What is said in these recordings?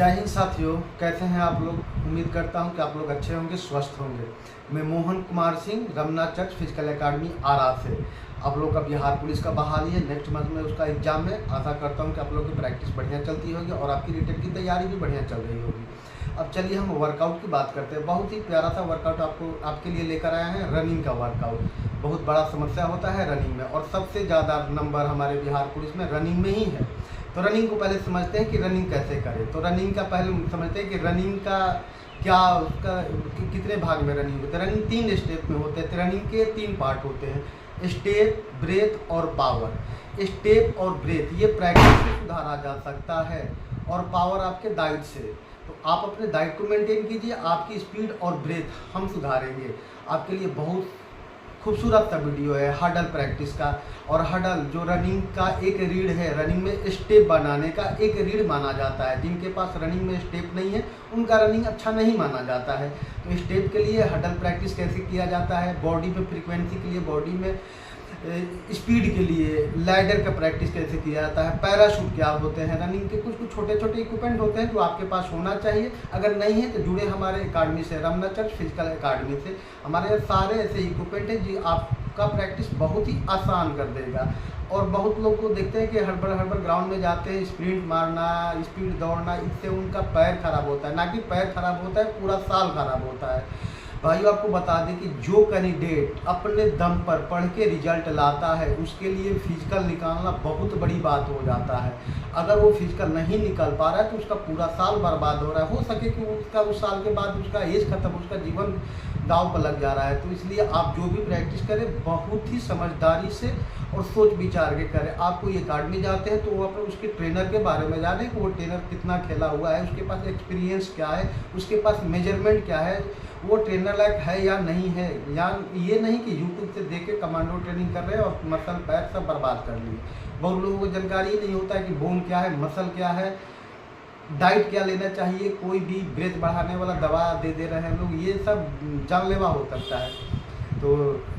जय हिंद साथियों, कैसे हैं आप लोग। उम्मीद करता हूं कि आप लोग अच्छे होंगे, स्वस्थ होंगे। मैं Mohan Kumar Singh, Ramna church physical academy Ara से। आप लोग का बिहार पुलिस का बहाली है, नेक्स्ट मंथ में उसका एग्जाम है। आशा करता हूं कि आप लोग की प्रैक्टिस बढ़िया चलती होगी और आपकी रिटन की तैयारी भी बढ़िया चल रही होगी। अब चलिए हम वर्कआउट की बात करते हैं। बहुत ही प्यारा सा वर्कआउट आपके लिए लेकर आया है, रनिंग का वर्कआउट। बहुत बड़ा समस्या होता है रनिंग में, और सबसे ज़्यादा नंबर हमारे बिहार पुलिस में रनिंग में ही है। तो रनिंग को पहले समझते हैं कि रनिंग कैसे करें। तो रनिंग का पहले समझते हैं कि रनिंग का क्या, उसका कितने भाग में रनिंग होता है। रनिंग 3 स्टेप में होते हैं। रनिंग के 3 पार्ट होते हैं, स्टेप, ब्रेथ और पावर। स्टेप और ब्रेथ ये प्रैक्टिस से सुधारा जा सकता है, और पावर आपके डाइट से। तो आप अपने डाइट को मेंटेन कीजिए, आपकी स्पीड और ब्रेथ हम सुधारेंगे। आपके लिए बहुत खूबसूरत सा वीडियो है हडल प्रैक्टिस का। और हडल जो रनिंग का एक रीढ़ है, रनिंग में स्टेप बनाने का एक रीढ़ माना जाता है। जिनके पास रनिंग में स्टेप नहीं है उनका रनिंग अच्छा नहीं माना जाता है। तो स्टेप के लिए हडल प्रैक्टिस कैसे किया जाता है, बॉडी में फ्रीक्वेंसी के लिए, बॉडी में स्पीड के लिए लैडर का प्रैक्टिस कैसे किया जाता है, पैराशूट क्या होते हैं, रनिंग के कुछ कुछ छोटे छोटे इक्विपमेंट होते हैं जो आपके पास होना चाहिए। अगर नहीं है तो जुड़े हमारे एकेडमी से, रमना चर्च फिजिकल एकेडमी से। हमारे सारे ऐसे इक्विपमेंट हैं जो आपका प्रैक्टिस बहुत ही आसान कर देगा। और बहुत लोग को देखते हैं कि हड़बड़ ग्राउंड में जाते हैं, स्प्रिंट मारना, स्पीड दौड़ना, इससे उनका पैर खराब होता है। ना कि पैर खराब होता है, पूरा साल खराब होता है। भाइयों, आपको बता दें कि जो कैंडिडेट अपने दम पर पढ़ के रिजल्ट लाता है उसके लिए फिजिकल निकालना बहुत बड़ी बात हो जाता है। अगर वो फिजिकल नहीं निकाल पा रहा है तो उसका पूरा साल बर्बाद हो रहा है। हो सके कि उसका उस साल के बाद उसका एज खत्म, उसका जीवन दांव पर लग जा रहा है। तो इसलिए आप जो भी प्रैक्टिस करें बहुत ही समझदारी से और सोच विचार के करें। आप कोई अकाडमी जाते हैं तो वो अपने उसके ट्रेनर के बारे में जाने कि वो ट्रेनर कितना खेला हुआ है, उसके पास एक्सपीरियंस क्या है, उसके पास मेजरमेंट क्या है, वो ट्रेनर लायक है या नहीं है। या ये नहीं कि यूट्यूब से देख के कमांडो ट्रेनिंग कर रहे हैं और मसल पैर सब बर्बाद कर लिए। बहुत लोगों को जानकारी ही नहीं होता है कि बोन क्या है, मसल क्या है, डाइट क्या लेना चाहिए। कोई भी ब्रेथ बढ़ाने वाला दवा दे रहे हैं लोग, ये सब जानलेवा हो सकता है। तो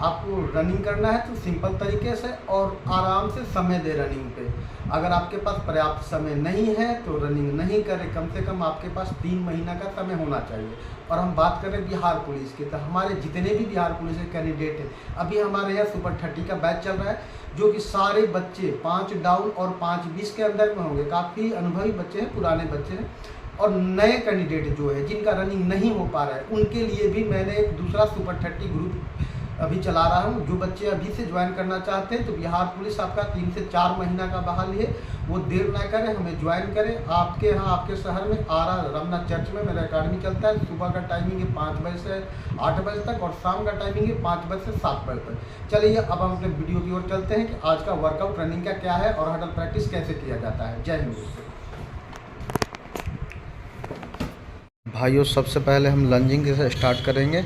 आपको रनिंग करना है तो सिंपल तरीके से और आराम से समय दे रनिंग पे। अगर आपके पास पर्याप्त समय नहीं है तो रनिंग नहीं करें। कम से कम आपके पास 3 महीना का समय होना चाहिए। और हम बात करें बिहार पुलिस की, तो हमारे जितने भी बिहार पुलिस के कैंडिडेट हैं, अभी हमारे यहाँ सुपर 30 का बैच चल रहा है, जो कि सारे बच्चे 5 डाउन और 5 20 के अंदर में होंगे। काफ़ी अनुभवी बच्चे हैं, पुराने बच्चे हैं। और नए कैंडिडेट जो है जिनका रनिंग नहीं हो पा रहा है, उनके लिए भी मैंने एक दूसरा सुपर 30 ग्रुप अभी चला रहा हूँ। जो बच्चे अभी से ज्वाइन करना चाहते हैं तो बिहार पुलिस आपका 3 से 4 महीना का बहाली है, वो देर ना करें, हमें ज्वाइन करें। आपके यहाँ, आपके शहर में आरा रमना चर्च में मेरा अकाडमी चलता है। सुबह का टाइमिंग है 5 बजे से 8 बजे तक, और शाम का टाइमिंग है 5 बजे से 7 बजे तक। चलिए अब हम अपने वीडियो की ओर चलते हैं कि आज का वर्कआउट रनिंग का क्या है और हडल प्रैक्टिस कैसे किया जाता है। जय हिंद भाइयों। सबसे पहले हम लंजिंग से स्टार्ट करेंगे।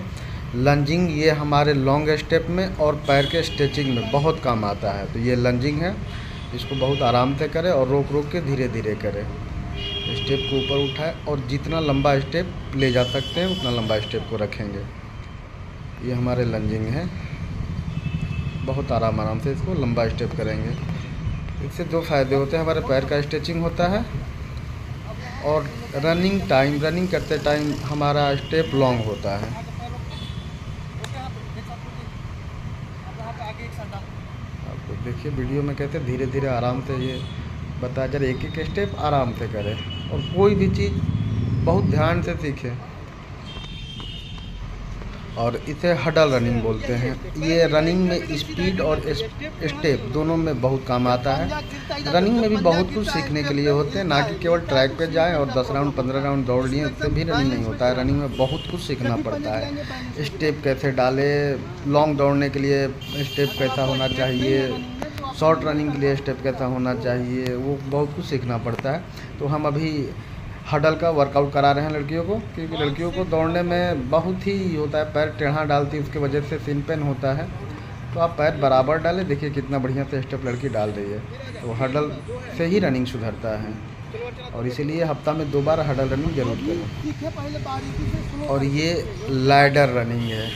लंजिंग ये हमारे लॉन्ग स्टेप में और पैर के स्ट्रेचिंग में बहुत काम आता है। तो ये लंजिंग है, इसको बहुत आराम से करें और रोक रोक के धीरे धीरे करें। स्टेप को ऊपर उठाएं और जितना लंबा स्टेप ले जा सकते हैं उतना लंबा स्टेप को रखेंगे। ये हमारे लंजिंग है, बहुत आराम से इसको लंबा स्टेप करेंगे। इससे 2 फ़ायदे होते हैं, हमारे पैर का स्ट्रेचिंग होता है और रनिंग करते टाइम हमारा स्टेप लॉन्ग होता है। आपको देखिए वीडियो में कहते हैं धीरे धीरे आराम से, ये बताया जा रहा है, एक एक स्टेप आराम से करें और कोई भी चीज़ बहुत ध्यान से सीखें। और इसे हडल रनिंग बोलते हैं। ये रनिंग में स्पीड और स्टेप दोनों में बहुत काम आता है। रनिंग में भी बहुत कुछ सीखने के लिए होते हैं, ना कि केवल ट्रैक पे जाएं और 10 राउंड 15 राउंड दौड़ लिए, उससे भी रनिंग नहीं होता है। रनिंग में बहुत कुछ सीखना पड़ता है। स्टेप कैसे डाले, लॉन्ग दौड़ने के लिए स्टेप कैसा होना चाहिए, शॉर्ट रनिंग के लिए स्टेप कैसा होना चाहिए, वो बहुत कुछ सीखना पड़ता है। तो हम अभी हडल का वर्कआउट करा रहे हैं लड़कियों को, क्योंकि लड़कियों को दौड़ने में बहुत ही होता है, पैर टेढ़ा डालती है, उसकी वजह से सिन पेन होता है। तो आप पैर बराबर डालें। देखिए कितना बढ़िया से स्टेप लड़की डाल रही है। तो हडल से ही रनिंग सुधरता है, और इसीलिए हफ्ता में 2 बार हडल रनिंग जरूर करें। और ये लैडर रनिंग है।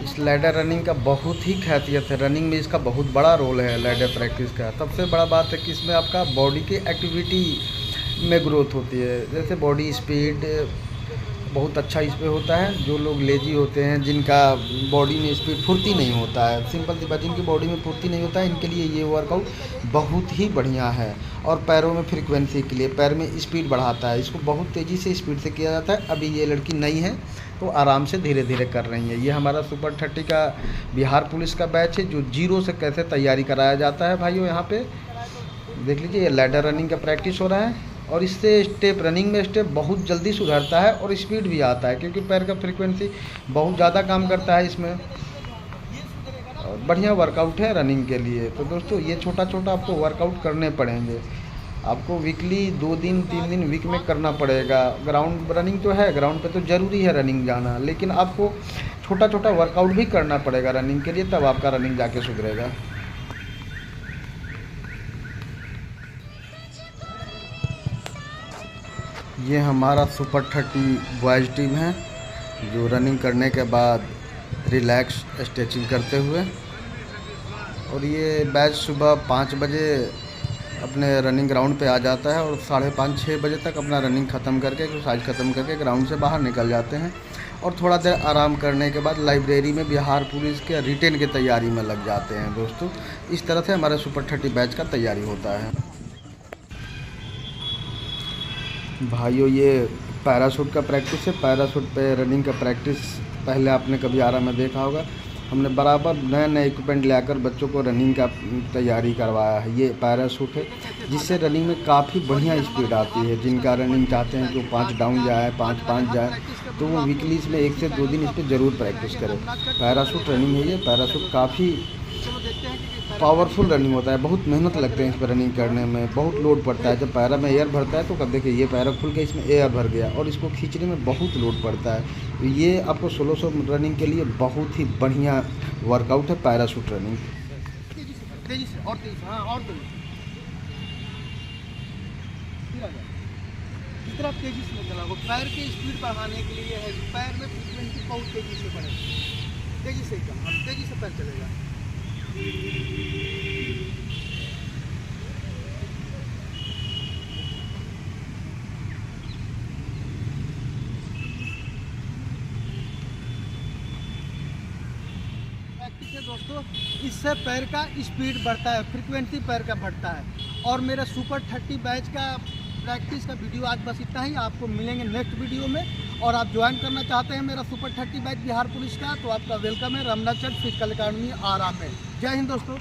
इस लैडर रनिंग का बहुत ही खासियत है। रनिंग में इसका बहुत बड़ा रोल है लैडर प्रैक्टिस का। सबसे बड़ा बात है कि इसमें आपका बॉडी की एक्टिविटी में ग्रोथ होती है। जैसे बॉडी स्पीड बहुत अच्छा इस पे होता है। जो लोग लेजी होते हैं, जिनका बॉडी में स्पीड फुर्ती नहीं होता है, सिंपल सी बात, जिनकी बॉडी में फुर्ती नहीं होता है, इनके लिए ये वर्कआउट बहुत ही बढ़िया है। और पैरों में फ्रीक्वेंसी के लिए, पैर में स्पीड बढ़ाता है। इसको बहुत तेज़ी से स्पीड से किया जाता है। अभी ये लड़की नई है तो आराम से धीरे धीरे कर रही है। ये हमारा सुपर 30 का बिहार पुलिस का बैच है, जो जीरो से कैसे तैयारी कराया जाता है भाइयों। यहाँ पे देख लीजिए, ये लैडर रनिंग का प्रैक्टिस हो रहा है और इससे स्टेप, रनिंग में स्टेप बहुत जल्दी सुधरता है और स्पीड भी आता है, क्योंकि पैर का फ्रीक्वेंसी बहुत ज़्यादा काम करता है इसमें। और बढ़िया वर्कआउट है रनिंग के लिए। तो दोस्तों, ये छोटा छोटा आपको वर्कआउट करने पड़ेंगे। आपको वीकली 2 दिन 3 दिन वीक में करना पड़ेगा। ग्राउंड रनिंग तो है, ग्राउंड पे तो ज़रूरी है रनिंग जाना, लेकिन आपको छोटा छोटा वर्कआउट भी करना पड़ेगा रनिंग के लिए, तब आपका रनिंग जाके सुधरेगा। ये हमारा सुपर 30 बॉयज़ टीम है, जो रनिंग करने के बाद रिलैक्स स्ट्रेचिंग करते हुए। और ये बैच सुबह 5 बजे अपने रनिंग ग्राउंड पे आ जाता है और 5:30-6 बजे तक अपना रनिंग ख़त्म करके, एक्सरसाइज ख़त्म करके ग्राउंड से बाहर निकल जाते हैं। और थोड़ा देर आराम करने के बाद लाइब्रेरी में बिहार पुलिस के रिटेन की तैयारी में लग जाते हैं। दोस्तों, इस तरह से हमारे सुपर 30 बैच का तैयारी होता है। भाइयों, ये पैराशूट का प्रैक्टिस है। पैराशूट पे रनिंग का प्रैक्टिस पहले आपने कभी आराम में देखा होगा। हमने बराबर नए नए इक्विपमेंट लाकर बच्चों को रनिंग का तैयारी करवाया है। ये पैराशूट है, जिससे रनिंग में काफ़ी बढ़िया स्पीड आती है। जिनका रनिंग चाहते हैं कि वो 5 डाउन जाए, 5-5 जाए, तो वो वीकली इसमें 1 से 2 दिन इस पर ज़रूर प्रैक्टिस करें। पैराशूट रनिंग है ये। पैराशूट काफ़ी पावरफुल रनिंग होता है। बहुत मेहनत लगते हैं इस पर रनिंग करने में, बहुत लोड पड़ता है। जब पैरा में एयर भरता है तो कब देखिए, ये पैरा खुल के इसमें एयर भर गया और इसको खींचने में बहुत लोड पड़ता है। तो ये आपको 1600 रनिंग के लिए बहुत ही बढ़िया वर्कआउट है पैराशूट रनिंग। तेजी से और तेजी से, हाँ और तेजी। इस तरह तेजी से चला वो पैर की स्पीड बढ़ाने के लिए है। पैर में फ्रीक्वेंसी बहुत तेजी से बढ़े, तेजी से एकदम, हाँ तेजी से पैर चलेगा। प्रैक्टिस है दोस्तों, इससे पैर का स्पीड बढ़ता है, फ्रीक्वेंसी पैर का बढ़ता है। और मेरा सुपर 30 बैच का प्रैक्टिस का वीडियो आज बस इतना ही। आपको मिलेंगे नेक्स्ट वीडियो में। और आप ज्वाइन करना चाहते हैं मेरा सुपर 30 बैच बिहार पुलिस का, तो आपका वेलकम है। रमना चक फिजिकल अकाडमी आरा में। जय हिंद दोस्तों।